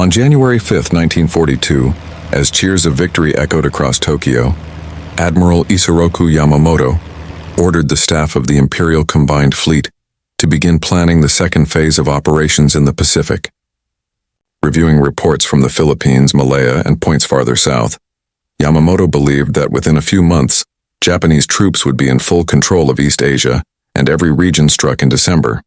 On January 5, 1942, as cheers of victory echoed across Tokyo, Admiral Isoroku Yamamoto ordered the staff of the Imperial Combined Fleet to begin planning the second phase of operations in the Pacific. Reviewing reports from the Philippines, Malaya, and points farther south, Yamamoto believed that within a few months, Japanese troops would be in full control of East Asia, and every region struck in December.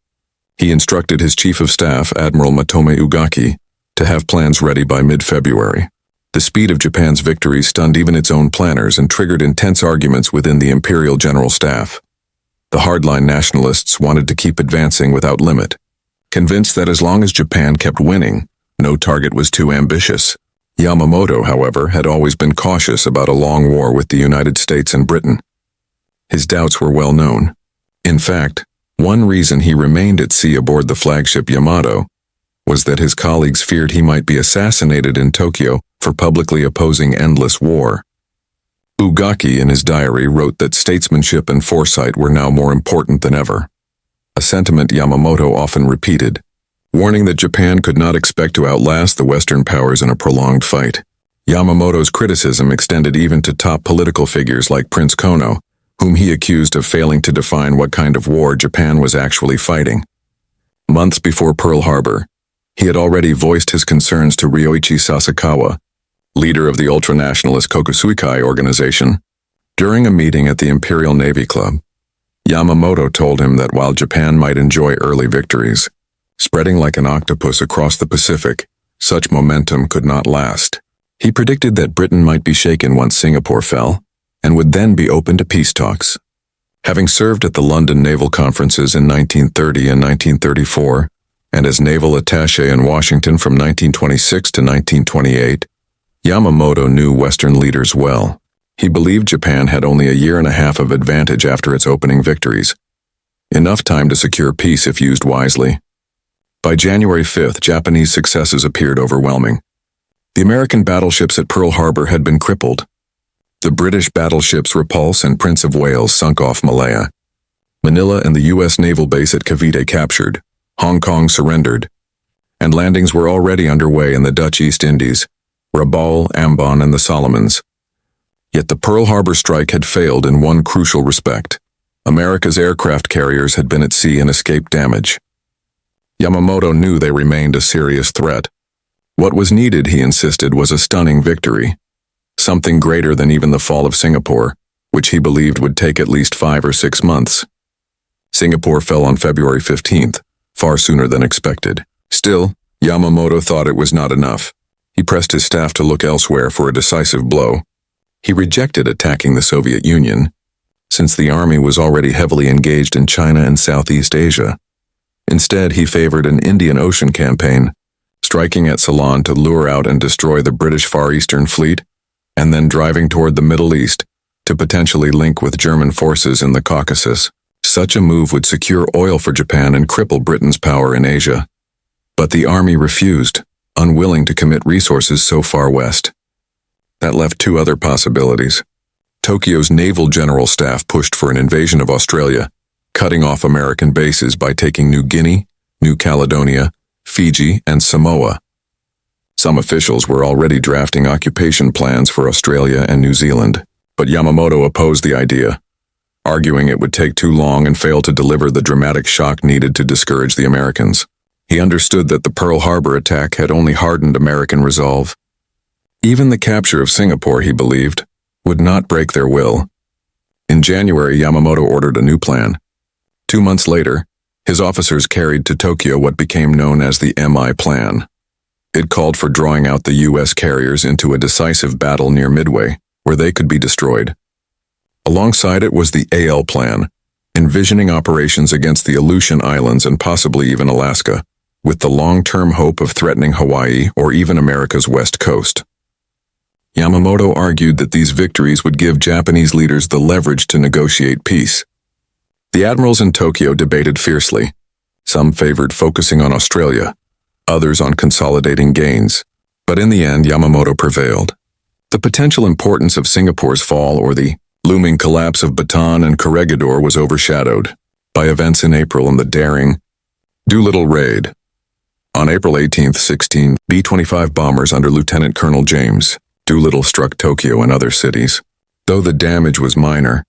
He instructed his chief of staff, Admiral Matome Ugaki, to have plans ready by mid-February. The speed of Japan's victories stunned even its own planners and triggered intense arguments within the Imperial General Staff. The hardline nationalists wanted to keep advancing without limit, convinced that as long as Japan kept winning, no target was too ambitious. Yamamoto, however, had always been cautious about a long war with the United States and Britain. His doubts were well known. In fact, one reason he remained at sea aboard the flagship Yamato was that his colleagues feared he might be assassinated in Tokyo for publicly opposing endless war. Ugaki in his diary wrote that statesmanship and foresight were now more important than ever, a sentiment Yamamoto often repeated, warning that Japan could not expect to outlast the Western powers in a prolonged fight. Yamamoto's criticism extended even to top political figures like Prince Kono, whom he accused of failing to define what kind of war Japan was actually fighting. Months before Pearl Harbor, he had already voiced his concerns to Ryoichi Sasakawa, leader of the ultranationalist Kokusuikai organization. During a meeting at the Imperial Navy Club, Yamamoto told him that while Japan might enjoy early victories, spreading like an octopus across the Pacific, such momentum could not last. He predicted that Britain might be shaken once Singapore fell, and would then be open to peace talks. Having served at the London Naval Conferences in 1930 and 1934, and as naval attaché in Washington from 1926 to 1928, Yamamoto knew Western leaders well. He believed Japan had only a year and a half of advantage after its opening victories, enough time to secure peace if used wisely. By January 5th, Japanese successes appeared overwhelming. The American battleships at Pearl Harbor had been crippled. The British battleships Repulse and Prince of Wales sunk off Malaya. Manila and the U.S. naval base at Cavite captured. Hong Kong surrendered. And landings were already underway in the Dutch East Indies, Rabaul, Ambon, and the Solomons. Yet the Pearl Harbor strike had failed in one crucial respect. America's aircraft carriers had been at sea and escaped damage. Yamamoto knew they remained a serious threat. What was needed, he insisted, was a stunning victory. Something greater than even the fall of Singapore, which he believed would take at least 5 or 6 months. Singapore fell on February 15th, far sooner than expected. Still, Yamamoto thought it was not enough. He pressed his staff to look elsewhere for a decisive blow. He rejected attacking the Soviet Union, since the army was already heavily engaged in China and Southeast Asia. Instead, he favored an Indian Ocean campaign, striking at Ceylon to lure out and destroy the British Far Eastern Fleet, and then driving toward the Middle East to potentially link with German forces in the Caucasus. Such a move would secure oil for Japan and cripple Britain's power in Asia. But the army refused, unwilling to commit resources so far west. That left 2 other possibilities. Tokyo's naval general staff pushed for an invasion of Australia, cutting off American bases by taking New Guinea, New Caledonia, Fiji, and Samoa. Some officials were already drafting occupation plans for Australia and New Zealand, but Yamamoto opposed the idea, arguing it would take too long and fail to deliver the dramatic shock needed to discourage the Americans. He understood that the Pearl Harbor attack had only hardened American resolve. Even the capture of Singapore, he believed, would not break their will. In January, Yamamoto ordered a new plan. 2 months later, his officers carried to Tokyo what became known as the MI Plan. It called for drawing out the U.S. carriers into a decisive battle near Midway, where they could be destroyed. Alongside it was the AL Plan, envisioning operations against the Aleutian Islands and possibly even Alaska, with the long-term hope of threatening Hawaii or even America's west coast. Yamamoto argued that these victories would give Japanese leaders the leverage to negotiate peace. The admirals in Tokyo debated fiercely. Some favored focusing on Australia, others on consolidating gains. But in the end, Yamamoto prevailed. The potential importance of Singapore's fall or the looming collapse of Bataan and Corregidor was overshadowed by events in April and the daring Doolittle raid. On April 18, 16, B-25 bombers under Lieutenant Colonel James Doolittle struck Tokyo and other cities. Though the damage was minor,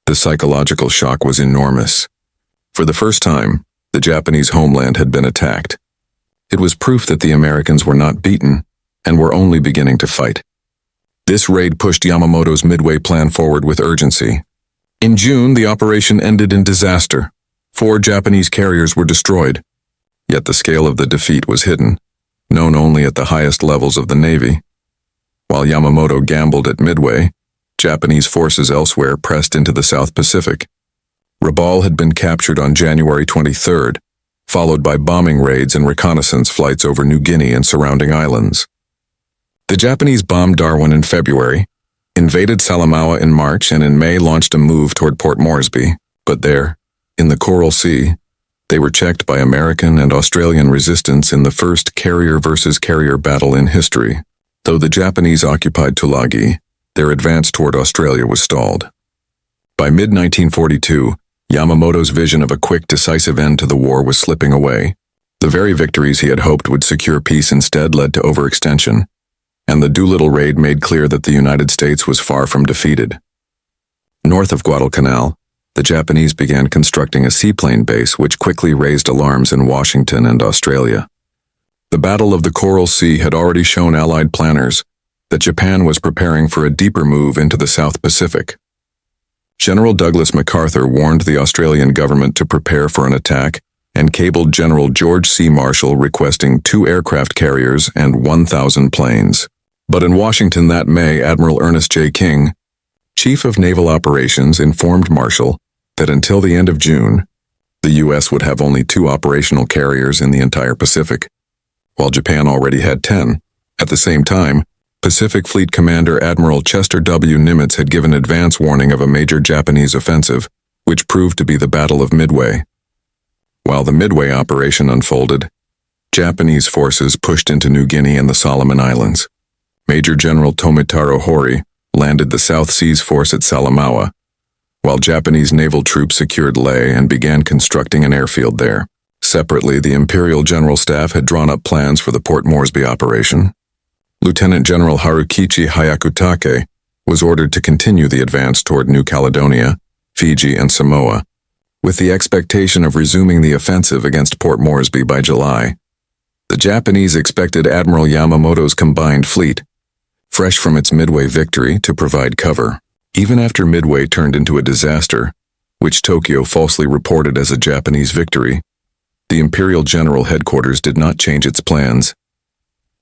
the psychological shock was enormous. For the first time, the Japanese homeland had been attacked. It was proof that the Americans were not beaten and were only beginning to fight. This raid pushed Yamamoto's Midway plan forward with urgency. In June, the operation ended in disaster. 4 Japanese carriers were destroyed. Yet the scale of the defeat was hidden, known only at the highest levels of the Navy. While Yamamoto gambled at Midway, Japanese forces elsewhere pressed into the South Pacific. Rabaul had been captured on January 23rd, followed by bombing raids and reconnaissance flights over New Guinea and surrounding islands. The Japanese bombed Darwin in February, invaded Salamaua in March, and in May launched a move toward Port Moresby. But there, in the Coral Sea, they were checked by American and Australian resistance in the first carrier versus carrier battle in history. Though the Japanese occupied Tulagi, their advance toward Australia was stalled. By mid-1942, Yamamoto's vision of a quick, decisive end to the war was slipping away. The very victories he had hoped would secure peace instead led to overextension, and the Doolittle raid made clear that the United States was far from defeated. North of Guadalcanal, the Japanese began constructing a seaplane base which quickly raised alarms in Washington and Australia. The Battle of the Coral Sea had already shown Allied planners that Japan was preparing for a deeper move into the South Pacific. General Douglas MacArthur warned the Australian government to prepare for an attack and cabled General George C. Marshall requesting 2 aircraft carriers and 1,000 planes. But in Washington that May, Admiral Ernest J. King, Chief of Naval Operations, informed Marshall that until the end of June, the U.S. would have only 2 operational carriers in the entire Pacific, while Japan already had 10. At the same time, Pacific Fleet Commander Admiral Chester W. Nimitz had given advance warning of a major Japanese offensive, which proved to be the Battle of Midway. While the Midway operation unfolded, Japanese forces pushed into New Guinea and the Solomon Islands. Major General Tomitaro Hori landed the South Seas Force at Salamaua, while Japanese naval troops secured Lae and began constructing an airfield there. Separately, the Imperial General Staff had drawn up plans for the Port Moresby operation. Lieutenant General Harukichi Hyakutake was ordered to continue the advance toward New Caledonia, Fiji, and Samoa, with the expectation of resuming the offensive against Port Moresby by July. The Japanese expected Admiral Yamamoto's combined fleet, fresh from its Midway victory, to provide cover. Even after Midway turned into a disaster, which Tokyo falsely reported as a Japanese victory, the Imperial General Headquarters did not change its plans.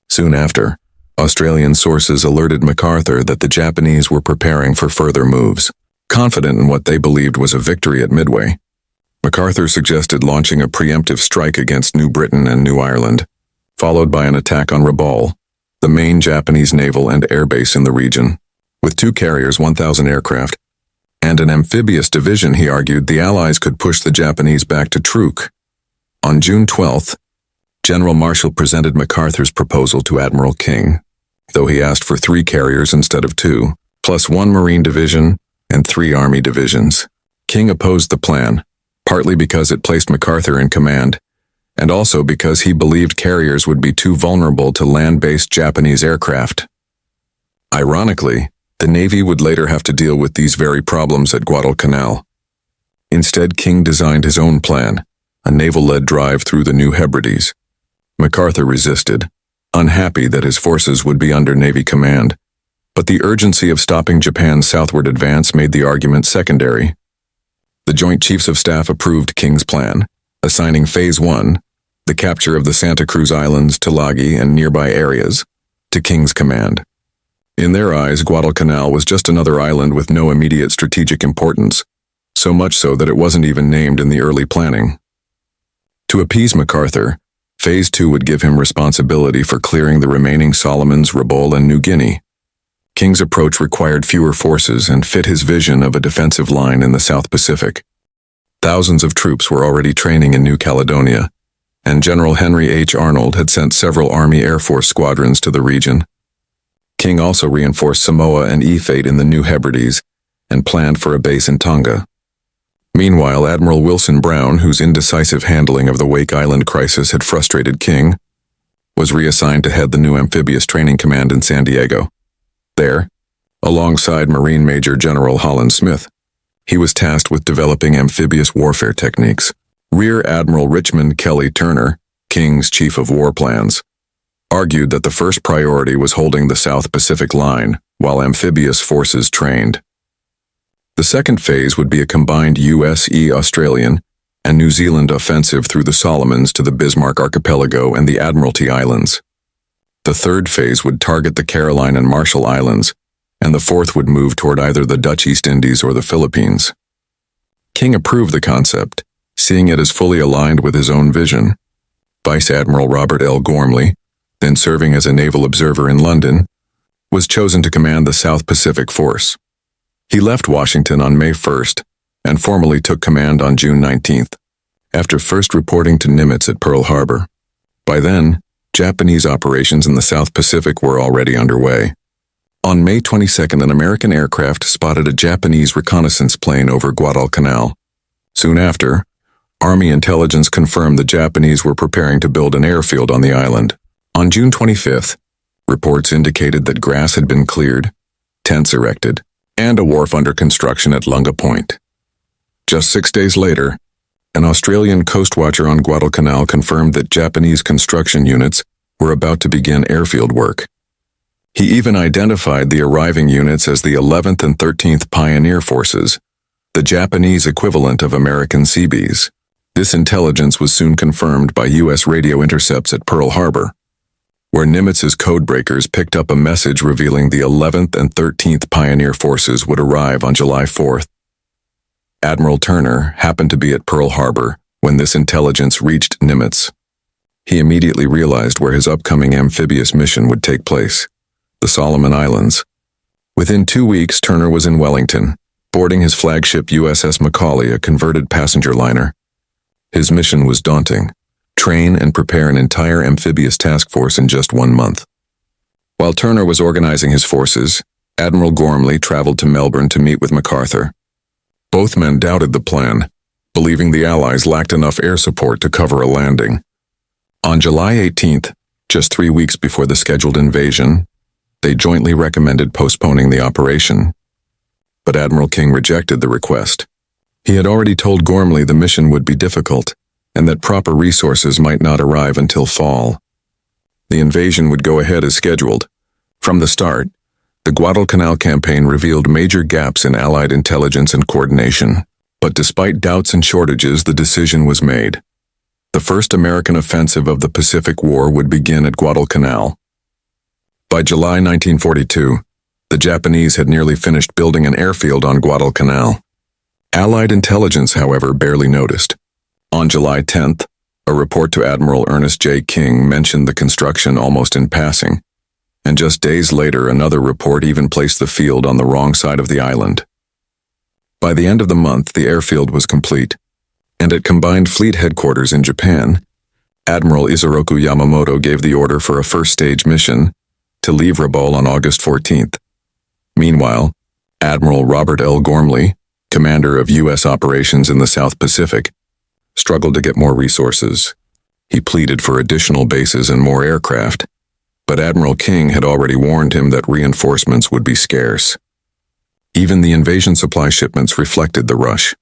Soon after, Australian sources alerted MacArthur that the Japanese were preparing for further moves. Confident in what they believed was a victory at Midway, MacArthur suggested launching a preemptive strike against New Britain and New Ireland, followed by an attack on Rabaul, the main Japanese naval and air base in the region. With 2 carriers, 1,000 aircraft, and an amphibious division, he argued the Allies could push the Japanese back to Truk. On June 12th, General Marshall presented MacArthur's proposal to Admiral King, though he asked for 3 carriers instead of 2, plus 1 Marine division and 3 Army divisions. King opposed the plan, partly because it placed MacArthur in command, and also because he believed carriers would be too vulnerable to land-based Japanese aircraft. Ironically, the Navy would later have to deal with these very problems at Guadalcanal. Instead, King designed his own plan, a naval-led drive through the New Hebrides. MacArthur resisted, unhappy that his forces would be under Navy command, but the urgency of stopping Japan's southward advance made the argument secondary. The Joint Chiefs of Staff approved King's plan, assigning Phase 1, the capture of the Santa Cruz Islands, Tulagi, and nearby areas, to King's command. In their eyes, Guadalcanal was just another island with no immediate strategic importance, so much so that it wasn't even named in the early planning. To appease MacArthur, Phase 2 would give him responsibility for clearing the remaining Solomons, Rabaul, and New Guinea. King's approach required fewer forces and fit his vision of a defensive line in the South Pacific. Thousands of troops were already training in New Caledonia, and General Henry H. Arnold had sent several Army Air Force squadrons to the region. King also reinforced Samoa and Efate in the New Hebrides and planned for a base in Tonga. Meanwhile, Admiral Wilson Brown, whose indecisive handling of the Wake Island crisis had frustrated King, was reassigned to head the new Amphibious Training Command in San Diego. There, alongside Marine Major General Holland Smith, he was tasked with developing amphibious warfare techniques. Rear Admiral Richmond Kelly Turner, King's Chief of War Plans, argued that the first priority was holding the South Pacific Line while amphibious forces trained. The second phase would be a combined U.S.-E Australian and New Zealand offensive through the Solomons to the Bismarck Archipelago and the Admiralty Islands. The third phase would target the Caroline and Marshall Islands, and the fourth would move toward either the Dutch East Indies or the Philippines. King approved the concept, seeing it as fully aligned with his own vision. Vice Admiral Robert L. Gormley, then serving as a naval observer in London, was chosen to command the South Pacific Force. He left Washington on May 1st and formally took command on June 19th, after first reporting to Nimitz at Pearl Harbor. By then, Japanese operations in the South Pacific were already underway. On May 22nd, an American aircraft spotted a Japanese reconnaissance plane over Guadalcanal. Soon after, Army intelligence confirmed the Japanese were preparing to build an airfield on the island. On June 25th, reports indicated that grass had been cleared, tents erected, and a wharf under construction at Lunga Point. Just 6 days later, an Australian coast watcher on Guadalcanal confirmed that Japanese construction units were about to begin airfield work. He even identified the arriving units as the 11th and 13th Pioneer Forces, the Japanese equivalent of American Seabees. This intelligence was soon confirmed by U.S. radio intercepts at Pearl Harbor, where Nimitz's codebreakers picked up a message revealing the 11th and 13th Pioneer Forces would arrive on July 4th. Admiral Turner happened to be at Pearl Harbor when this intelligence reached Nimitz. He immediately realized where his upcoming amphibious mission would take place: the Solomon Islands. Within 2 weeks, Turner was in Wellington, boarding his flagship USS Macaulay, a converted passenger liner. His mission was daunting: train and prepare an entire amphibious task force in just 1 month. While Turner was organizing his forces, Admiral Gormley traveled to Melbourne to meet with MacArthur. Both men doubted the plan, believing the Allies lacked enough air support to cover a landing. On July 18th, just 3 weeks before the scheduled invasion, they jointly recommended postponing the operation. But Admiral King rejected the request. He had already told Gormley the mission would be difficult and that proper resources might not arrive until fall. The invasion would go ahead as scheduled. From the start, the Guadalcanal campaign revealed major gaps in Allied intelligence and coordination. But despite doubts and shortages, the decision was made. The first American offensive of the Pacific War would begin at Guadalcanal. By July 1942, the Japanese had nearly finished building an airfield on Guadalcanal. Allied intelligence, however, barely noticed. On July 10th, a report to Admiral Ernest J. King mentioned the construction almost in passing, and just days later another report even placed the field on the wrong side of the island. By the end of the month, the airfield was complete, and at Combined Fleet Headquarters in Japan, Admiral Isoroku Yamamoto gave the order for a first-stage mission to leave Rabaul on August 14th. Meanwhile, Admiral Robert L. Gormley, commander of U.S. operations in the South Pacific, struggled to get more resources. He pleaded for additional bases and more aircraft, but Admiral King had already warned him that reinforcements would be scarce. Even the invasion supply shipments reflected the rush.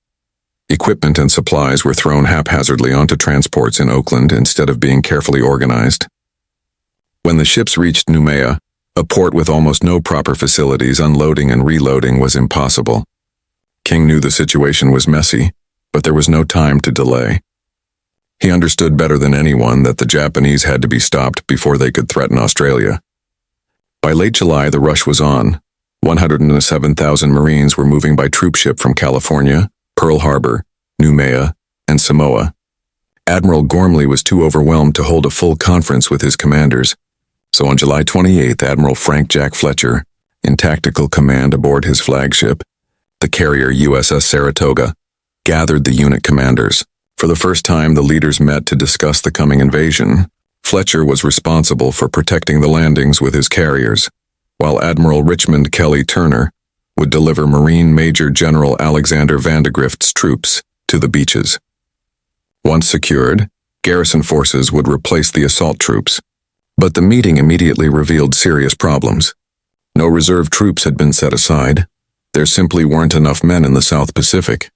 Equipment and supplies were thrown haphazardly onto transports in Oakland instead of being carefully organized. When the ships reached Noumea, a port with almost no proper facilities, unloading and reloading was impossible. King knew the situation was messy, but there was no time to delay. He understood better than anyone that the Japanese had to be stopped before they could threaten Australia. By late July, the rush was on. 107,000 Marines were moving by troop ship from California, Pearl Harbor, Noumea, and Samoa. Admiral Gormley was too overwhelmed to hold a full conference with his commanders, so on July 28th, Admiral Frank Jack Fletcher, in tactical command aboard his flagship, the carrier USS Saratoga, gathered the unit commanders. For the first time, the leaders met to discuss the coming invasion. Fletcher was responsible for protecting the landings with his carriers, while Admiral Richmond Kelly Turner would deliver Marine Major General Alexander Vandegrift's troops to the beaches. Once secured, garrison forces would replace the assault troops. But the meeting immediately revealed serious problems. No reserve troops had been set aside. There simply weren't enough men in the South Pacific.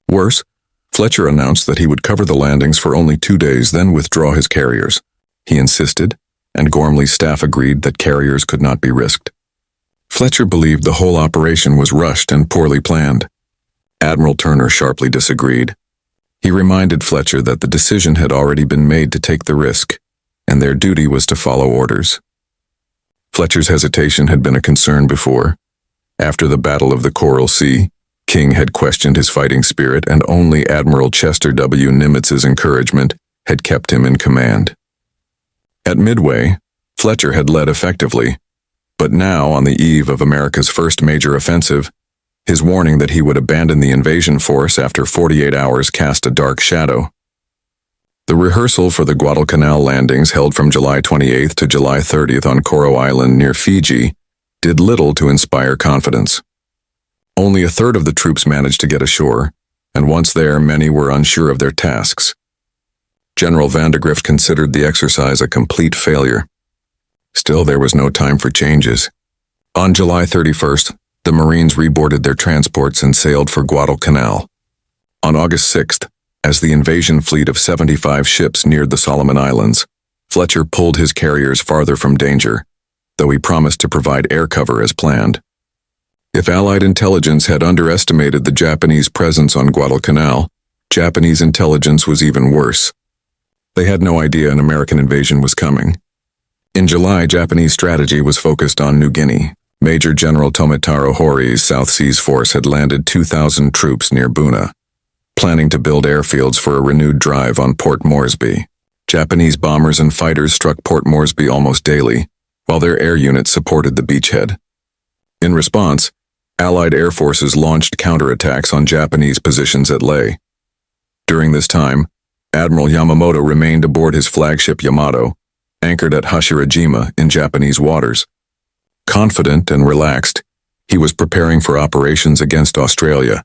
Worse, Fletcher announced that he would cover the landings for only 2 days, then withdraw his carriers. He insisted, and Gormley's staff agreed that carriers could not be risked. Fletcher believed the whole operation was rushed and poorly planned. Admiral Turner sharply disagreed. He reminded Fletcher that the decision had already been made to take the risk, and their duty was to follow orders. Fletcher's hesitation had been a concern before. After the Battle of the Coral Sea, King had questioned his fighting spirit, and only Admiral Chester W. Nimitz's encouragement had kept him in command. At Midway, Fletcher had led effectively, but now, on the eve of America's first major offensive, his warning that he would abandon the invasion force after 48 hours cast a dark shadow. The rehearsal for the Guadalcanal landings, held from July 28th to July 30th on Coro Island near Fiji, did little to inspire confidence. Only a third of the troops managed to get ashore, and once there, many were unsure of their tasks. General Vandegrift considered the exercise a complete failure. Still, there was no time for changes. On July 31st, the Marines reboarded their transports and sailed for Guadalcanal. On August 6th, as the invasion fleet of 75 ships neared the Solomon Islands, Fletcher pulled his carriers farther from danger, though he promised to provide air cover as planned. If Allied intelligence had underestimated the Japanese presence on Guadalcanal, Japanese intelligence was even worse. They had no idea an American invasion was coming. In July, Japanese strategy was focused on New Guinea. Major General Tomitaro Hori's South Seas Force had landed 2,000 troops near Buna, planning to build airfields for a renewed drive on Port Moresby. Japanese bombers and fighters struck Port Moresby almost daily, while their air units supported the beachhead. In response, Allied air forces launched counterattacks on Japanese positions at Lae. During this time, Admiral Yamamoto remained aboard his flagship Yamato, anchored at Hashirajima in Japanese waters. Confident and relaxed, he was preparing for operations against Australia,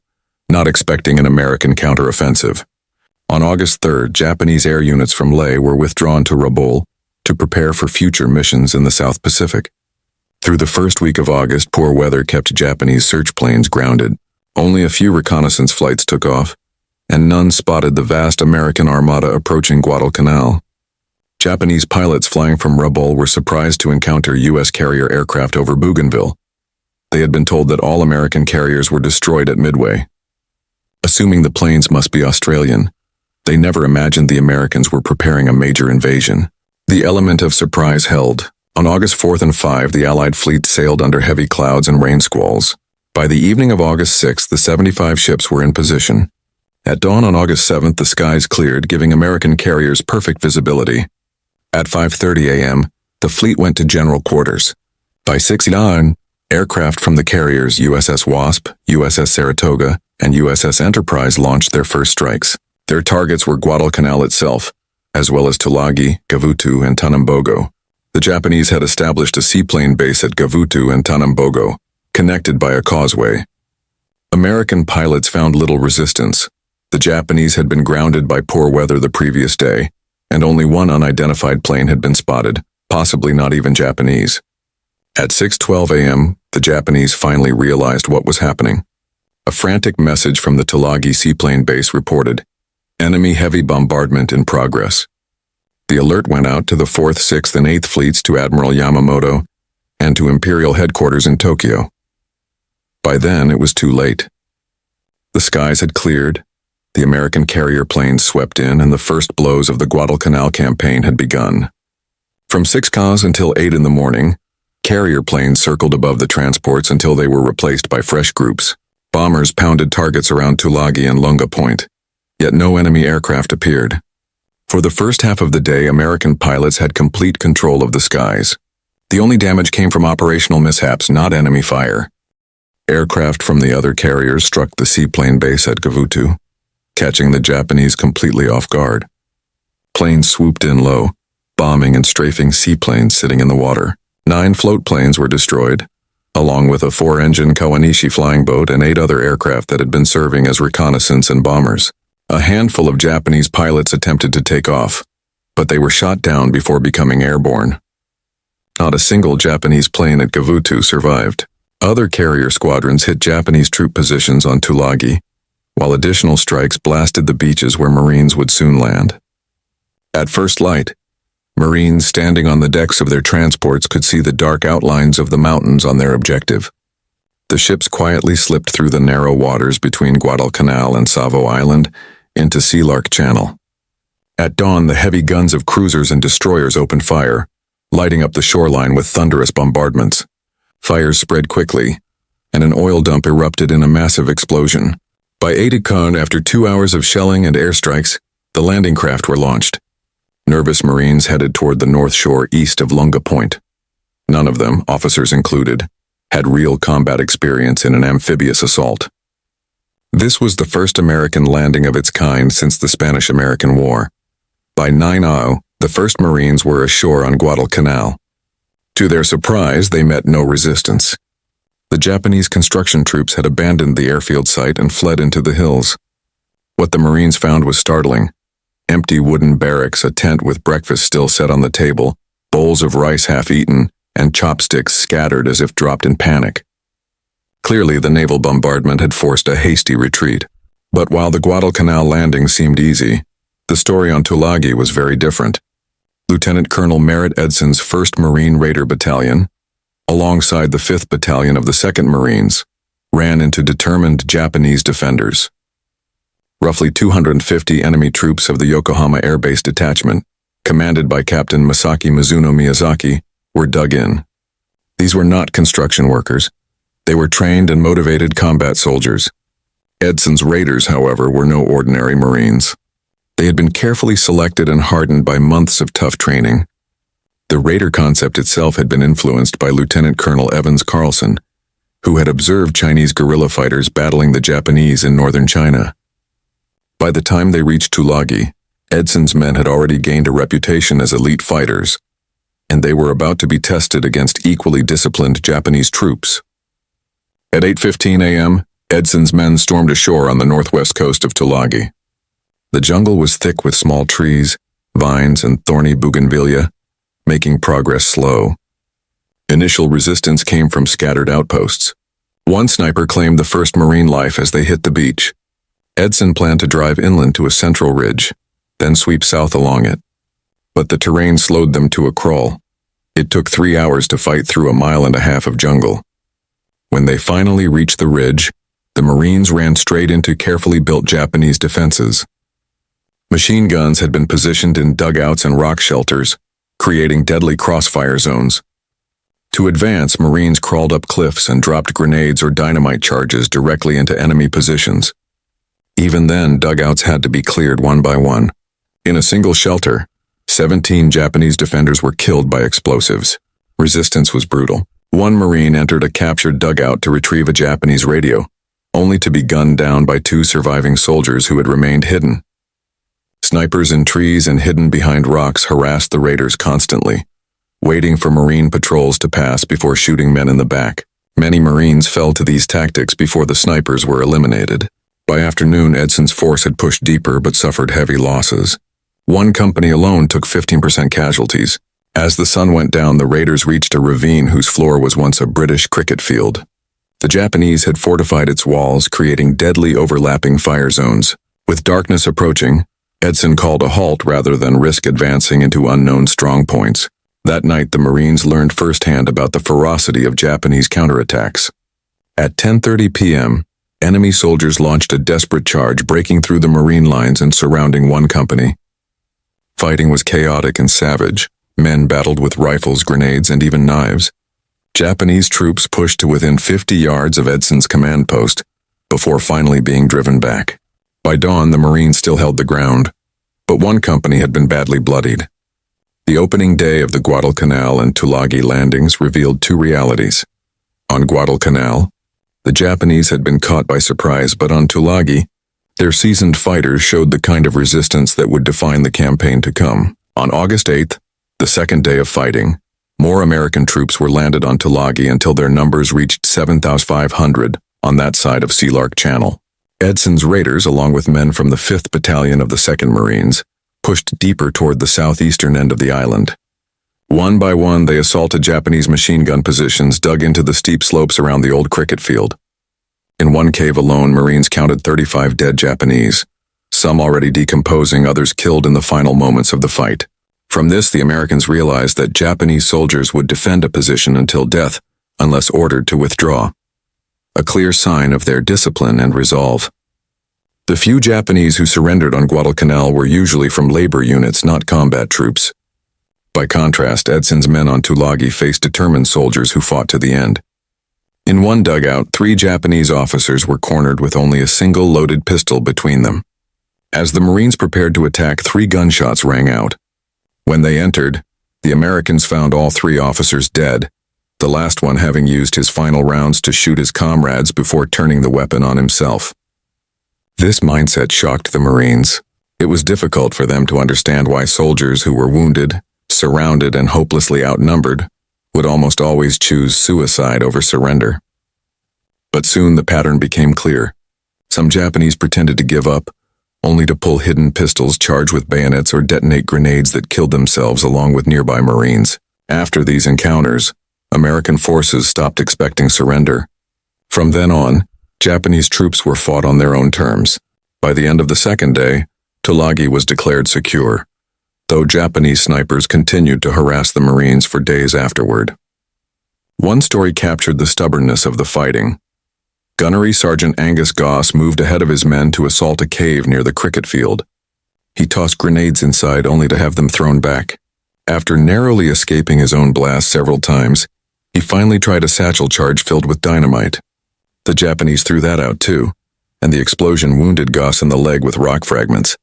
not expecting an American counteroffensive. On August 3rd, Japanese air units from Lae were withdrawn to Rabaul to prepare for future missions in the South Pacific. Through the first week of August, poor weather kept Japanese search planes grounded. Only a few reconnaissance flights took off, and none spotted the vast American armada approaching Guadalcanal. Japanese pilots flying from Rabaul were surprised to encounter U.S. carrier aircraft over Bougainville. They had been told that all American carriers were destroyed at Midway. Assuming the planes must be Australian, they never imagined the Americans were preparing a major invasion. The element of surprise held. On August 4th and 5, the Allied fleet sailed under heavy clouds and rain squalls. By the evening of August 6th, the 75 ships were in position. At dawn on August 7th, the skies cleared, giving American carriers perfect visibility. At 5:30 a.m., the fleet went to general quarters. By 6:09, aircraft from the carriers USS Wasp, USS Saratoga, and USS Enterprise launched their first strikes. Their targets were Guadalcanal itself, as well as Tulagi, Gavutu, and Tanambogo. The Japanese had established a seaplane base at Gavutu and Tanambogo, connected by a causeway. American pilots found little resistance. The Japanese had been grounded by poor weather the previous day, and only one unidentified plane had been spotted, possibly not even Japanese. At 6:12 a.m., the Japanese finally realized what was happening. A frantic message from the Tulagi seaplane base reported, "Enemy heavy bombardment in progress." The alert went out to the 4th, 6th, and 8th Fleets, to Admiral Yamamoto, and to Imperial headquarters in Tokyo. By then, it was too late. The skies had cleared, the American carrier planes swept in, and the first blows of the Guadalcanal campaign had begun. From 6 k's until 8 in the morning, carrier planes circled above the transports until they were replaced by fresh groups. Bombers pounded targets around Tulagi and Lunga Point, yet no enemy aircraft appeared. For the first half of the day, American pilots had complete control of the skies. The only damage came from operational mishaps, not enemy fire. Aircraft from the other carriers struck the seaplane base at Gavutu, catching the Japanese completely off guard. Planes swooped in low, bombing and strafing seaplanes sitting in the water. 9 float planes were destroyed, along with a 4-engine Kawanishi flying boat and 8 other aircraft that had been serving as reconnaissance and bombers. A handful of Japanese pilots attempted to take off, but they were shot down before becoming airborne. Not a single Japanese plane at Gavutu survived. Other carrier squadrons hit Japanese troop positions on Tulagi, while additional strikes blasted the beaches where Marines would soon land. At first light, Marines standing on the decks of their transports could see the dark outlines of the mountains on their objective. The ships quietly slipped through the narrow waters between Guadalcanal and Savo Island into Sealark Channel. At dawn, the heavy guns of cruisers and destroyers opened fire, lighting up the shoreline with thunderous bombardments. Fires spread quickly, and an oil dump erupted in a massive explosion. By Aidikon, after 2 hours of shelling and airstrikes, the landing craft were launched. Nervous Marines headed toward the north shore east of Lunga Point. None of them, officers included, had real combat experience in an amphibious assault. This was the first American landing of its kind since the Spanish-American War. By 9:00, the first Marines were ashore on Guadalcanal. To their surprise, they met no resistance. The Japanese construction troops had abandoned the airfield site and fled into the hills. What the Marines found was startling. Empty wooden barracks, a tent with breakfast still set on the table, bowls of rice half-eaten, and chopsticks scattered as if dropped in panic. Clearly, the naval bombardment had forced a hasty retreat. But while the Guadalcanal landing seemed easy, the story on Tulagi was very different. Lieutenant Colonel Merritt Edson's 1st Marine Raider Battalion, alongside the 5th Battalion of the 2nd Marines, ran into determined Japanese defenders. Roughly 250 enemy troops of the Yokohama Air Base Detachment, commanded by Captain Masaki Mizuno Miyazaki, were dug in. These were not construction workers. They were trained and motivated combat soldiers. Edson's raiders, however, were no ordinary Marines. They had been carefully selected and hardened by months of tough training. The raider concept itself had been influenced by Lieutenant Colonel Evans Carlson, who had observed Chinese guerrilla fighters battling the Japanese in northern China. By the time they reached Tulagi, Edson's men had already gained a reputation as elite fighters, and they were about to be tested against equally disciplined Japanese troops. At 8:15 a.m., Edson's men stormed ashore on the northwest coast of Tulagi. The jungle was thick with small trees, vines, and thorny bougainvillea, making progress slow. Initial resistance came from scattered outposts. One sniper claimed the first Marine life as they hit the beach. Edson planned to drive inland to a central ridge, then sweep south along it. But the terrain slowed them to a crawl. It took 3 hours to fight through 1.5 miles of jungle. When they finally reached the ridge, the Marines ran straight into carefully built Japanese defenses. Machine guns had been positioned in dugouts and rock shelters, creating deadly crossfire zones. To advance, Marines crawled up cliffs and dropped grenades or dynamite charges directly into enemy positions. Even then, dugouts had to be cleared one by one. In a single shelter, 17 Japanese defenders were killed by explosives. Resistance was brutal. One Marine entered a captured dugout to retrieve a Japanese radio, only to be gunned down by 2 surviving soldiers who had remained hidden. Snipers in trees and hidden behind rocks harassed the raiders constantly, waiting for Marine patrols to pass before shooting men in the back. Many Marines fell to these tactics before the snipers were eliminated. By afternoon, Edson's force had pushed deeper but suffered heavy losses. One company alone took 15% casualties. As the sun went down, the raiders reached a ravine whose floor was once a British cricket field. The Japanese had fortified its walls, creating deadly overlapping fire zones. With darkness approaching, Edson called a halt rather than risk advancing into unknown strongpoints. That night, the Marines learned firsthand about the ferocity of Japanese counterattacks. At 10:30 p.m., enemy soldiers launched a desperate charge, breaking through the Marine lines and surrounding one company. Fighting was chaotic and savage. Men battled with rifles, grenades, and even knives. Japanese troops pushed to within 50 yards of Edson's command post, before finally being driven back. By dawn, the Marines still held the ground, but one company had been badly bloodied. The opening day of the Guadalcanal and Tulagi landings revealed 2 realities. On Guadalcanal, the Japanese had been caught by surprise, but on Tulagi, their seasoned fighters showed the kind of resistance that would define the campaign to come. On August 8th, the second day of fighting, more American troops were landed on Tulagi until their numbers reached 7,500 on that side of Sealark Channel. Edson's raiders, along with men from the 5th Battalion of the 2nd Marines, pushed deeper toward the southeastern end of the island. One by one, they assaulted Japanese machine gun positions dug into the steep slopes around the old cricket field. In one cave alone, Marines counted 35 dead Japanese, some already decomposing, others killed in the final moments of the fight. From this, the Americans realized that Japanese soldiers would defend a position until death, unless ordered to withdraw. A clear sign of their discipline and resolve. The few Japanese who surrendered on Guadalcanal were usually from labor units, not combat troops. By contrast, Edson's men on Tulagi faced determined soldiers who fought to the end. In one dugout, 3 Japanese officers were cornered with only a single loaded pistol between them. As the Marines prepared to attack, 3 gunshots rang out. When they entered, the Americans found all 3 officers dead, the last one having used his final rounds to shoot his comrades before turning the weapon on himself. This mindset shocked the Marines. It was difficult for them to understand why soldiers who were wounded, surrounded, and hopelessly outnumbered would almost always choose suicide over surrender. But soon the pattern became clear. Some Japanese pretended to give up, only to pull hidden pistols, charge with bayonets, or detonate grenades that killed themselves along with nearby Marines. After these encounters, American forces stopped expecting surrender. From then on, Japanese troops were fought on their own terms. By the end of the second day, Tulagi was declared secure, though Japanese snipers continued to harass the Marines for days afterward. One story captured the stubbornness of the fighting. Gunnery Sergeant Angus Goss moved ahead of his men to assault a cave near the cricket field. He tossed grenades inside only to have them thrown back. After narrowly escaping his own blast several times, he finally tried a satchel charge filled with dynamite. The Japanese threw that out too, and the explosion wounded Goss in the leg with rock fragments.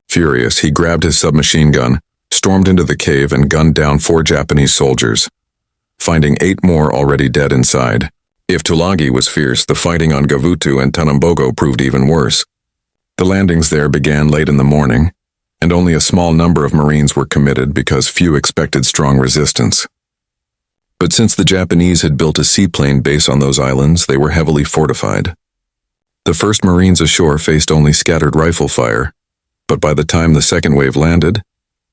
Furious, he grabbed his submachine gun, stormed into the cave, and gunned down 4 Japanese soldiers, finding 8 more already dead inside. If Tulagi was fierce, the fighting on Gavutu and Tanambogo proved even worse. The landings there began late in the morning, and only a small number of Marines were committed because few expected strong resistance. But since the Japanese had built a seaplane base on those islands, they were heavily fortified. The first Marines ashore faced only scattered rifle fire, but by the time the second wave landed,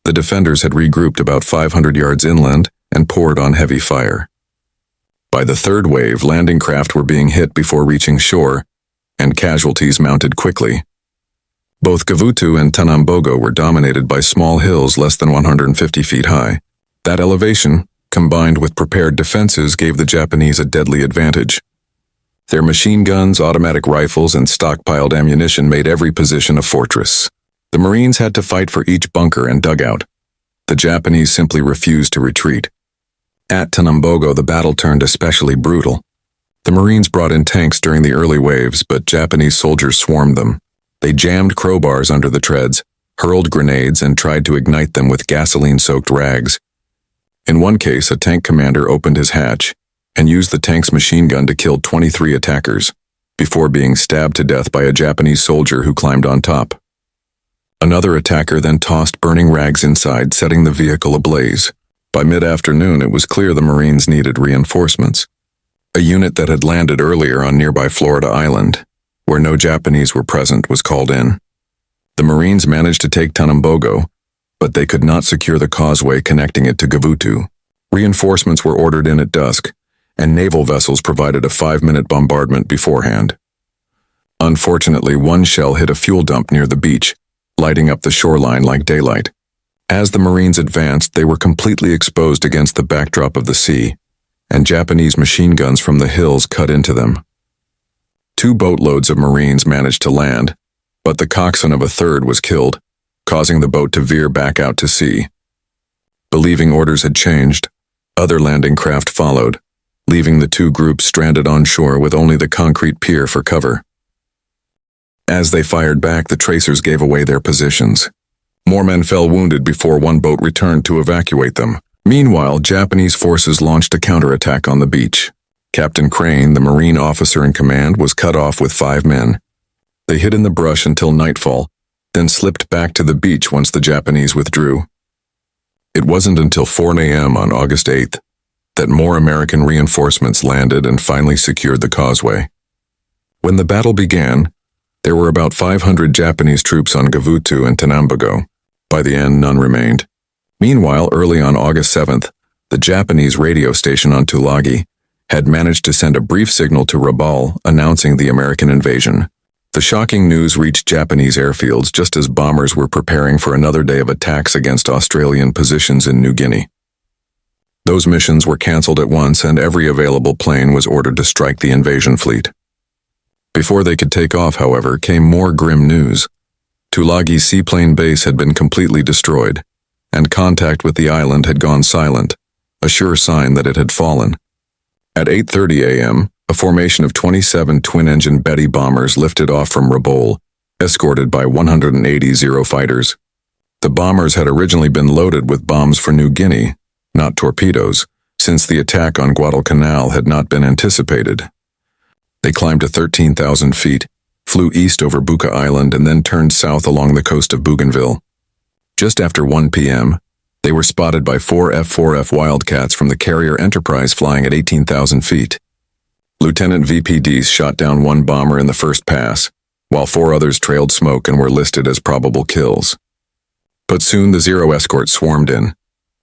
the defenders had regrouped about 500 yards inland and poured on heavy fire. By the third wave, landing craft were being hit before reaching shore, and casualties mounted quickly. Both Gavutu and Tanambogo were dominated by small hills less than 150 feet high. That elevation, combined with prepared defenses, gave the Japanese a deadly advantage. Their machine guns, automatic rifles, and stockpiled ammunition made every position a fortress. The Marines had to fight for each bunker and dugout. The Japanese simply refused to retreat. At Tanambogo, the battle turned especially brutal. The Marines brought in tanks during the early waves, but Japanese soldiers swarmed them. They jammed crowbars under the treads, hurled grenades, and tried to ignite them with gasoline-soaked rags. In one case, a tank commander opened his hatch and used the tank's machine gun to kill 23 attackers, before being stabbed to death by a Japanese soldier who climbed on top. Another attacker then tossed burning rags inside, setting the vehicle ablaze. By mid-afternoon, it was clear the Marines needed reinforcements. A unit that had landed earlier on nearby Florida Island, where no Japanese were present, was called in. The Marines managed to take Tanambogo, but they could not secure the causeway connecting it to Gavutu. Reinforcements were ordered in at dusk, and naval vessels provided a 5-minute bombardment beforehand. Unfortunately, one shell hit a fuel dump near the beach, lighting up the shoreline like daylight. As the Marines advanced, they were completely exposed against the backdrop of the sea, and Japanese machine guns from the hills cut into them. 2 boatloads of Marines managed to land, but the coxswain of a third was killed, causing the boat to veer back out to sea. Believing orders had changed, other landing craft followed, leaving the 2 groups stranded on shore with only the concrete pier for cover. As they fired back, the tracers gave away their positions. More men fell wounded before one boat returned to evacuate them. Meanwhile, Japanese forces launched a counterattack on the beach. Captain Crane, the Marine officer in command, was cut off with 5 men. They hid in the brush until nightfall, then slipped back to the beach once the Japanese withdrew. It wasn't until 4 a.m. on August 8th that more American reinforcements landed and finally secured the causeway. When the battle began, there were about 500 Japanese troops on Gavutu and Tanambogo. By the end, none remained. Meanwhile, early on August 7th, the Japanese radio station on Tulagi had managed to send a brief signal to Rabaul announcing the American invasion. The shocking news reached Japanese airfields just as bombers were preparing for another day of attacks against Australian positions in New Guinea. Those missions were cancelled at once, and every available plane was ordered to strike the invasion fleet. Before they could take off, however, came more grim news. Tulagi's seaplane base had been completely destroyed, and contact with the island had gone silent, a sure sign that it had fallen. At 8:30 a.m., a formation of 27 twin-engine Betty bombers lifted off from Rabaul, escorted by 180 Zero fighters. The bombers had originally been loaded with bombs for New Guinea, not torpedoes, since the attack on Guadalcanal had not been anticipated. They climbed to 13,000 feet, flew east over Buka Island, and then turned south along the coast of Bougainville. Just after 1 p.m., they were spotted by 4 F-4F Wildcats from the carrier Enterprise flying at 18,000 feet. Lieutenant VPDs shot down one bomber in the first pass, while 4 others trailed smoke and were listed as probable kills. But soon the Zero escort swarmed in.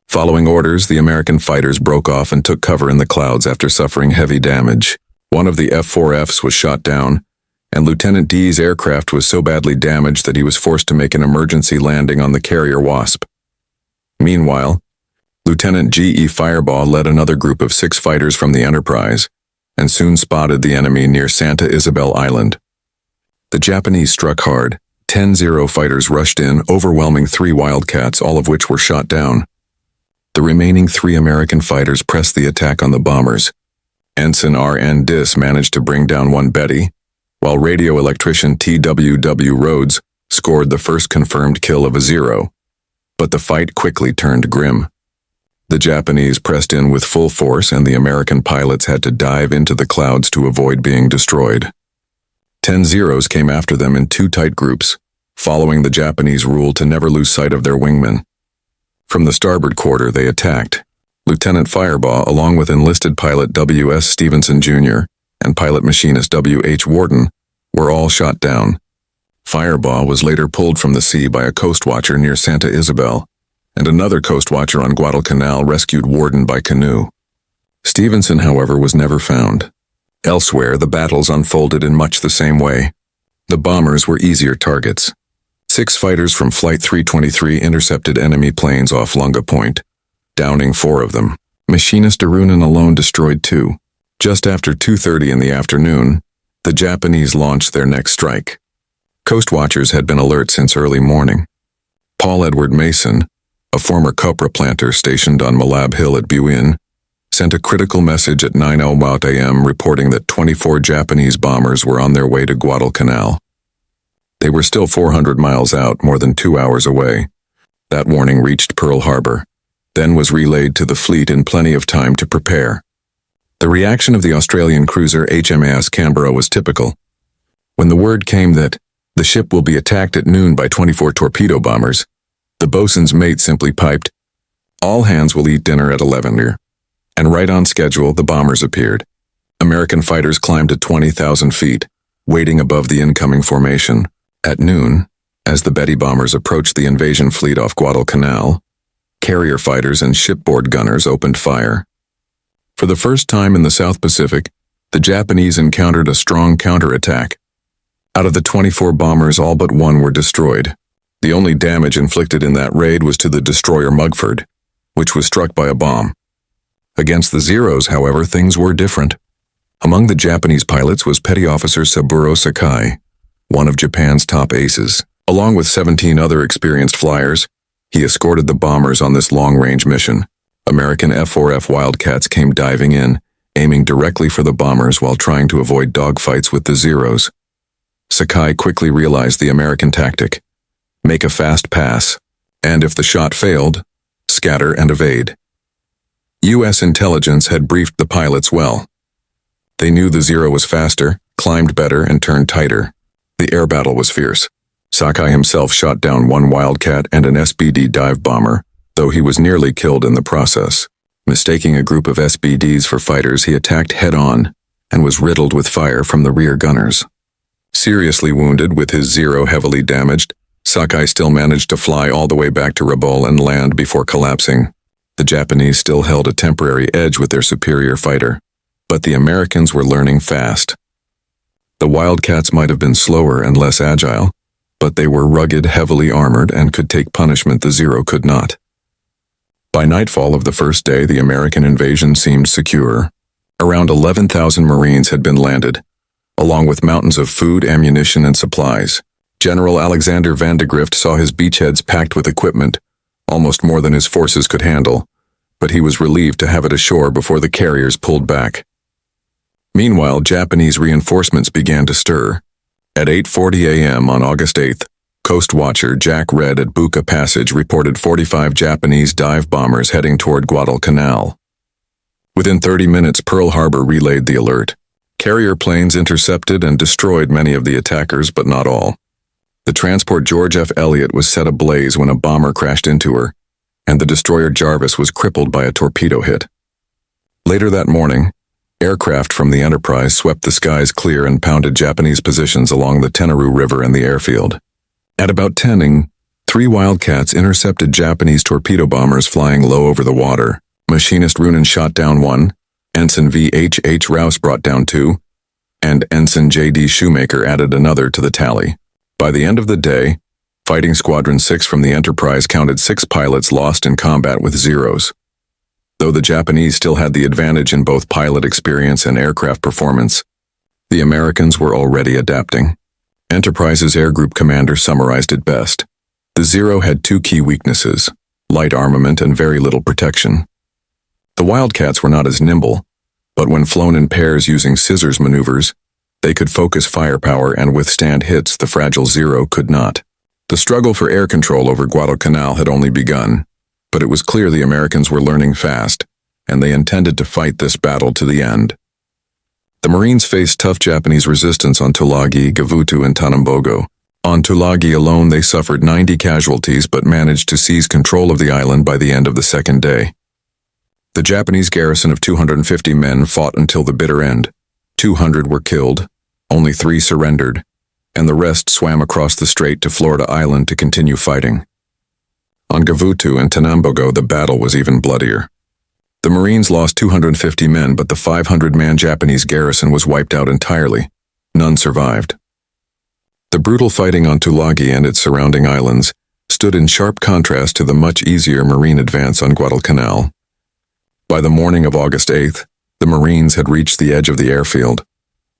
Following orders, the American fighters broke off and took cover in the clouds after suffering heavy damage. One of the F-4Fs was shot down, and Lieutenant D's aircraft was so badly damaged that he was forced to make an emergency landing on the carrier Wasp. Meanwhile, Lieutenant G.E. Firebaugh led another group of 6 fighters from the Enterprise, and soon spotted the enemy near Santa Isabel Island. The Japanese struck hard. 10 Zero fighters rushed in, overwhelming 3 Wildcats, all of which were shot down. The remaining 3 American fighters pressed the attack on the bombers. Ensign R.N. Dis managed to bring down 1 Betty, while radio electrician T.W.W. Rhodes scored the first confirmed kill of a Zero. But the fight quickly turned grim. The Japanese pressed in with full force, and the American pilots had to dive into the clouds to avoid being destroyed. 10 Zeros came after them in 2 tight groups, following the Japanese rule to never lose sight of their wingmen. From the starboard quarter, they attacked. Lieutenant Firebaugh, along with enlisted pilot W.S. Stevenson Jr. and pilot machinist W.H. Warden, were all shot down. Firebaugh was later pulled from the sea by a coast watcher near Santa Isabel, and another coast watcher on Guadalcanal rescued Warden by canoe. Stevenson, however, was never found. Elsewhere, the battles unfolded in much the same way. The bombers were easier targets. 6 fighters from Flight 323 intercepted enemy planes off Lunga Point, downing 4 of them. Machinist Arunan alone destroyed 2. Just after 2:30 in the afternoon, the Japanese launched their next strike. Coast watchers had been alert since early morning. Paul Edward Mason, a former copra planter stationed on Malab Hill at Buin, sent a critical message at 9:00 a.m. reporting that 24 Japanese bombers were on their way to Guadalcanal. They were still 400 miles out, more than 2 hours away. That warning reached Pearl Harbor, then was relayed to the fleet in plenty of time to prepare. The reaction of the Australian cruiser HMAS Canberra was typical. When the word came that the ship will be attacked at noon by 24 torpedo bombers, the bosun's mate simply piped, "All hands will eat dinner at 11:00. And right on schedule, the bombers appeared. American fighters climbed to 20,000 feet, waiting above the incoming formation. At noon, as the Betty bombers approached the invasion fleet off Guadalcanal, carrier fighters and shipboard gunners opened fire. For the first time in the South Pacific, the Japanese encountered a strong counterattack. Out of the 24 bombers, all but 1 were destroyed. The only damage inflicted in that raid was to the destroyer Mugford, which was struck by a bomb. Against the Zeros, however, things were different. Among the Japanese pilots was Petty Officer Saburo Sakai, one of Japan's top aces. Along with 17 other experienced flyers, he escorted the bombers on this long-range mission. American F-4F Wildcats came diving in, aiming directly for the bombers while trying to avoid dogfights with the Zeros. Sakai quickly realized the American tactic: make a fast pass, and if the shot failed, scatter and evade. U.S. intelligence had briefed the pilots well. They knew the Zero was faster, climbed better, and turned tighter. The air battle was fierce. Sakai himself shot down 1 Wildcat and an SBD dive bomber, though he was nearly killed in the process. Mistaking a group of SBDs for fighters, he attacked head-on and was riddled with fire from the rear gunners. Seriously wounded, with his Zero heavily damaged, Sakai still managed to fly all the way back to Rabaul and land before collapsing. The Japanese still held a temporary edge with their superior fighter, but the Americans were learning fast. The Wildcats might have been slower and less agile, but they were rugged, heavily armored, and could take punishment the Zero could not. By nightfall of the first day, the American invasion seemed secure. Around 11,000 Marines had been landed, along with mountains of food, ammunition, and supplies. General Alexander van de Grift saw his beachheads packed with equipment, almost more than his forces could handle, but he was relieved to have it ashore before the carriers pulled back. Meanwhile, Japanese reinforcements began to stir. At 8:40 a.m. on August 8th, Coast Watcher Jack Red at Buka Passage reported 45 Japanese dive bombers heading toward Guadalcanal. Within 30 minutes, Pearl Harbor relayed the alert. Carrier planes intercepted and destroyed many of the attackers, but not all. The transport George F. Elliott was set ablaze when a bomber crashed into her, and the destroyer Jarvis was crippled by a torpedo hit. Later that morning, aircraft from the Enterprise swept the skies clear and pounded Japanese positions along the Tenaru River and the airfield. At about 10 3 Wildcats intercepted Japanese torpedo bombers flying low over the water. Machinist Runen shot down one, Ensign V.H.H. Rouse brought down two, and Ensign J.D. Shoemaker added another to the tally. By the end of the day, Fighting Squadron 6 from the Enterprise counted 6 pilots lost in combat with Zeros. Though the Japanese still had the advantage in both pilot experience and aircraft performance, the Americans were already adapting. Enterprise's Air Group commander summarized it best. The Zero had 2 key weaknesses: light armament and very little protection. The Wildcats were not as nimble, but when flown in pairs using scissors maneuvers, they could focus firepower and withstand hits the fragile Zero could not. The struggle for air control over Guadalcanal had only begun, but it was clear the Americans were learning fast, and they intended to fight this battle to the end. The Marines faced tough Japanese resistance on Tulagi, Gavutu, and Tanambogo. On Tulagi alone, they suffered 90 casualties but managed to seize control of the island by the end of the second day. The Japanese garrison of 250 men fought until the bitter end. 200 were killed, only 3 surrendered, and the rest swam across the strait to Florida Island to continue fighting. On Gavutu and Tanambogo, the battle was even bloodier. The Marines lost 250 men, but the 500-man Japanese garrison was wiped out entirely. None survived. The brutal fighting on Tulagi and its surrounding islands stood in sharp contrast to the much easier Marine advance on Guadalcanal. By the morning of August 8th, the Marines had reached the edge of the airfield,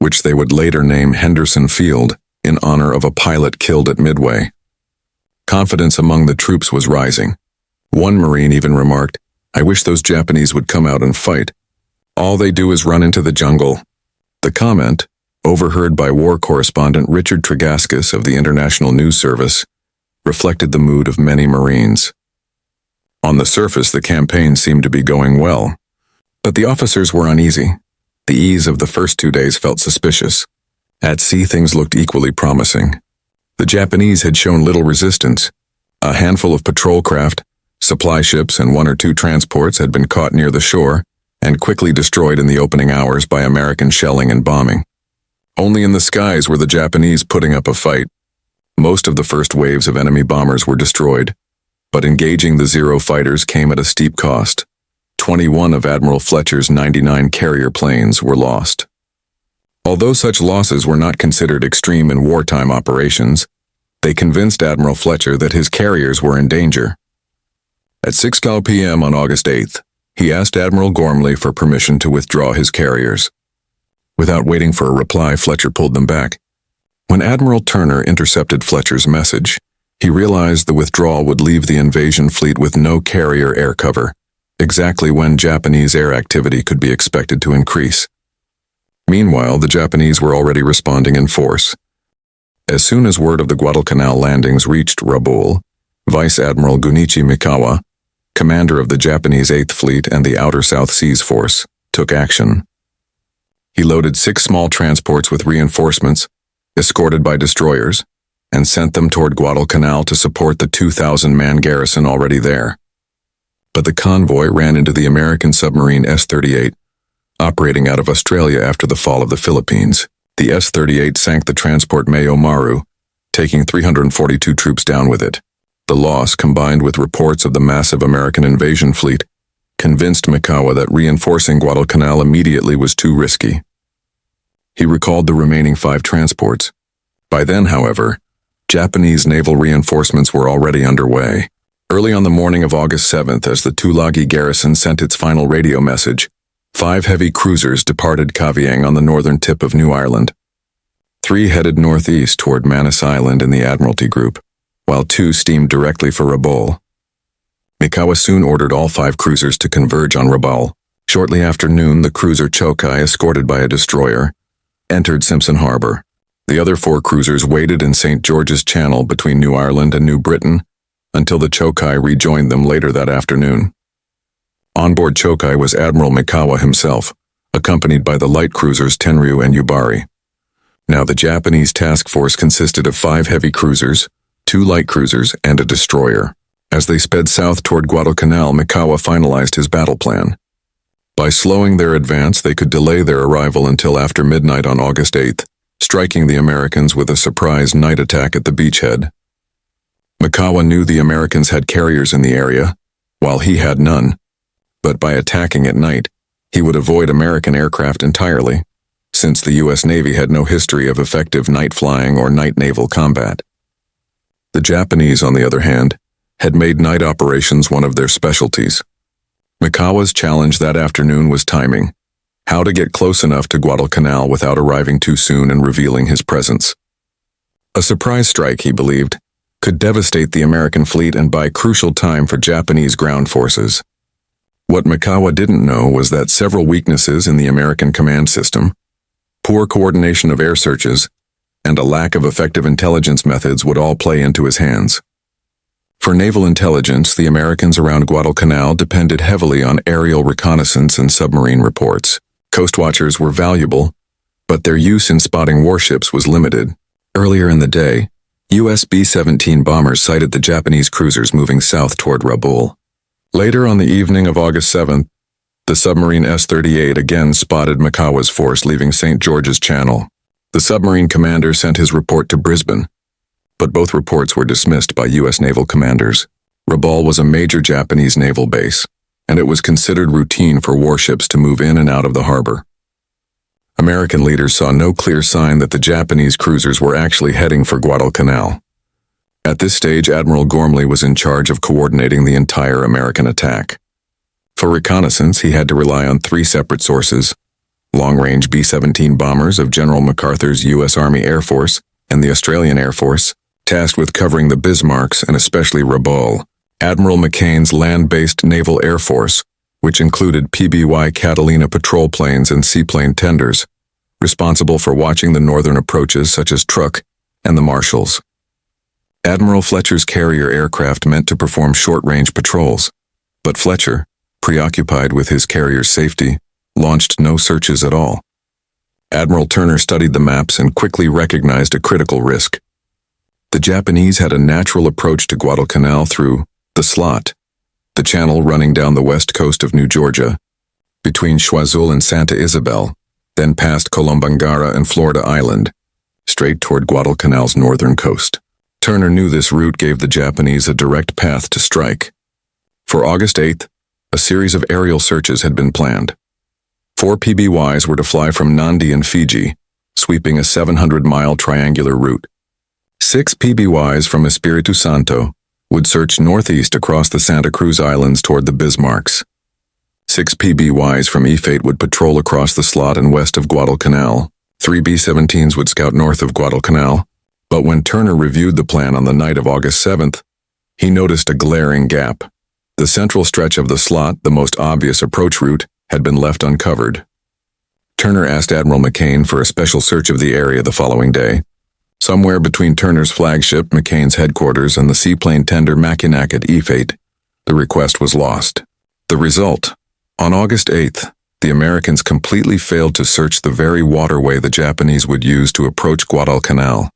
which they would later name Henderson Field in honor of a pilot killed at Midway. Confidence among the troops was rising. One Marine even remarked, "I wish those Japanese would come out and fight. All they do is run into the jungle." The comment, overheard by war correspondent Richard Tregaskis of the International News Service, reflected the mood of many Marines. On the surface, the campaign seemed to be going well, but the officers were uneasy. The ease of the first 2 days felt suspicious. At sea, things looked equally promising. The Japanese had shown little resistance. A handful of patrol craft, supply ships, and 1 or 2 transports had been caught near the shore and quickly destroyed in the opening hours by American shelling and bombing. Only in the skies were the Japanese putting up a fight. Most of the first waves of enemy bombers were destroyed, but engaging the Zero fighters came at a steep cost. 21 of Admiral Fletcher's 99 carrier planes were lost. Although such losses were not considered extreme in wartime operations, they convinced Admiral Fletcher that his carriers were in danger. At 6 p.m. on August 8th, he asked Admiral Gormley for permission to withdraw his carriers. Without waiting for a reply, Fletcher pulled them back. When Admiral Turner intercepted Fletcher's message, he realized the withdrawal would leave the invasion fleet with no carrier air cover, exactly when Japanese air activity could be expected to increase. Meanwhile, the Japanese were already responding in force. As soon as word of the Guadalcanal landings reached Rabaul, Vice Admiral Gunichi Mikawa, commander of the Japanese 8th Fleet and the Outer South Seas Force, took action. He loaded 6 small transports with reinforcements, escorted by destroyers, and sent them toward Guadalcanal to support the 2,000-man garrison already there. But the convoy ran into the American submarine S-38, operating out of Australia after the fall of the Philippines. The S-38 sank the transport Mayo Maru, taking 342 troops down with it. The loss, combined with reports of the massive American invasion fleet, convinced Mikawa that reinforcing Guadalcanal immediately was too risky. He recalled the remaining 5 transports. By then, however, Japanese naval reinforcements were already underway. Early on the morning of August 7th, as the Tulagi garrison sent its final radio message, 5 heavy cruisers departed Kavieng on the northern tip of New Ireland. 3 headed northeast toward Manus Island in the Admiralty Group, while 2 steamed directly for Rabaul. Mikawa soon ordered all 5 cruisers to converge on Rabaul. Shortly after noon, the cruiser Chokai, escorted by a destroyer, entered Simpson Harbor. The other 4 cruisers waited in St. George's Channel between New Ireland and New Britain until the Chokai rejoined them later that afternoon. On board Chokai was Admiral Mikawa himself, accompanied by the light cruisers Tenryu and Yubari. Now the Japanese task force consisted of 5 heavy cruisers, 2 light cruisers, and a destroyer. As they sped south toward Guadalcanal, Mikawa finalized his battle plan. By slowing their advance, they could delay their arrival until after midnight on August 8th, striking the Americans with a surprise night attack at the beachhead. Mikawa knew the Americans had carriers in the area, while he had none, but by attacking at night, he would avoid American aircraft entirely, since the U.S. Navy had no history of effective night flying or night naval combat. The Japanese, on the other hand, had made night operations one of their specialties. Mikawa's challenge that afternoon was timing, how to get close enough to Guadalcanal without arriving too soon and revealing his presence. A surprise strike, he believed, could devastate the American fleet and buy crucial time for Japanese ground forces. What Mikawa didn't know was that several weaknesses in the American command system, poor coordination of air searches, and a lack of effective intelligence methods would all play into his hands. For naval intelligence, the Americans around Guadalcanal depended heavily on aerial reconnaissance and submarine reports. Coastwatchers were valuable, but their use in spotting warships was limited. Earlier in the day, U.S. B-17 bombers sighted the Japanese cruisers moving south toward Rabaul. Later on the evening of August 7th, the submarine S-38 again spotted Mikawa's force leaving St. George's Channel. The submarine commander sent his report to Brisbane, but both reports were dismissed by U.S. naval commanders. Rabaul was a major Japanese naval base, and it was considered routine for warships to move in and out of the harbor. American leaders saw no clear sign that the Japanese cruisers were actually heading for Guadalcanal. At this stage, Admiral Gormley was in charge of coordinating the entire American attack. For reconnaissance, he had to rely on 3 separate sources: long-range B-17 bombers of General MacArthur's U.S. Army Air Force and the Australian Air Force, tasked with covering the Bismarcks and especially Rabaul; Admiral McCain's land-based Naval Air Force, which included PBY Catalina patrol planes and seaplane tenders, responsible for watching the northern approaches such as Truk and the Marshalls. Admiral Fletcher's carrier aircraft meant to perform short-range patrols, but Fletcher, preoccupied with his carrier's safety, launched no searches at all. Admiral Turner studied the maps and quickly recognized a critical risk. The Japanese had a natural approach to Guadalcanal through the Slot, the channel running down the west coast of New Georgia, between Choiseul and Santa Isabel, then past Colombangara and Florida Island, straight toward Guadalcanal's northern coast. Turner knew this route gave the Japanese a direct path to strike. For August 8th, a series of aerial searches had been planned. 4 PBYs were to fly from Nandi in Fiji, sweeping a 700-mile triangular route. 6 PBYs from Espiritu Santo would search northeast across the Santa Cruz Islands toward the Bismarcks. 6 PBYs from Ifate would patrol across the Slot and west of Guadalcanal. 3 B-17s would scout north of Guadalcanal. But when Turner reviewed the plan on the night of August 7th, he noticed a glaring gap. The central stretch of the Slot, the most obvious approach route, had been left uncovered. Turner asked Admiral McCain for a special search of the area the following day. Somewhere between Turner's flagship, McCain's headquarters, and the seaplane tender Mackinac at Ifate, the request was lost. The result: on August 8th, the Americans completely failed to search the very waterway the Japanese would use to approach Guadalcanal.